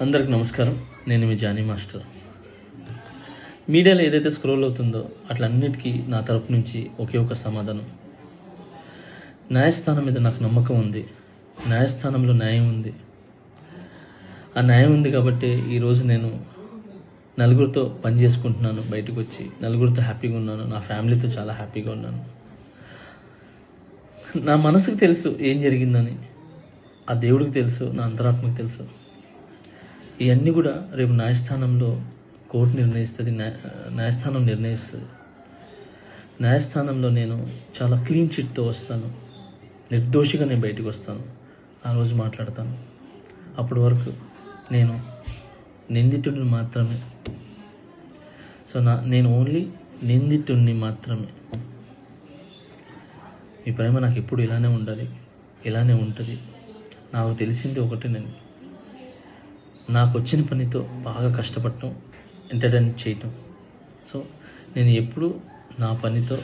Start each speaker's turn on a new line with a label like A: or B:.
A: అందరికి నమస్కారం. నేను మీ జానీ మాస్టర్. మీడియాలో ఏదైతే స్క్రోల్ అవుతుందో అట్లన్నిటికీ నా తరపు నుంచి ఒకే ఒక సమాధానం. న్యాయస్థానం మీద నాకు నమ్మకం ఉంది. న్యాయస్థానంలో న్యాయం ఉంది. ఆ న్యాయం ఉంది కాబట్టి ఈరోజు నేను నలుగురితో పని చేసుకుంటున్నాను. బయటకు వచ్చి నలుగురితో హ్యాపీగా ఉన్నాను. నా ఫ్యామిలీతో చాలా హ్యాపీగా ఉన్నాను. నా మనసుకు తెలుసు ఏం జరిగిందని, ఆ దేవుడికి తెలుసు, నా అంతరాత్మకు తెలుసు. ఇవన్నీ కూడా రేపు న్యాయస్థానంలో కోర్టు నిర్ణయిస్తుంది, న్యాయస్థానం నిర్ణయిస్తుంది. న్యాయస్థానంలో నేను చాలా క్లీన్ చిట్తో వస్తాను. నిర్దోషిగా నేను బయటకు వస్తాను. ఆ రోజు మాట్లాడతాను. అప్పటి వరకు నేను నిందితుడిని మాత్రమే. నేను ఓన్లీ నిందితుడిని మాత్రమే. మీ ప్రేమ నాకు ఎప్పుడు ఇలానే ఉండాలి, ఇలానే ఉంటుంది. నాకు తెలిసింది ఒకటేనండి, నాకు వచ్చిన పనితో బాగా కష్టపడటం, ఎంటర్టైన్ చేయటం. నేను ఎప్పుడు నా పనితో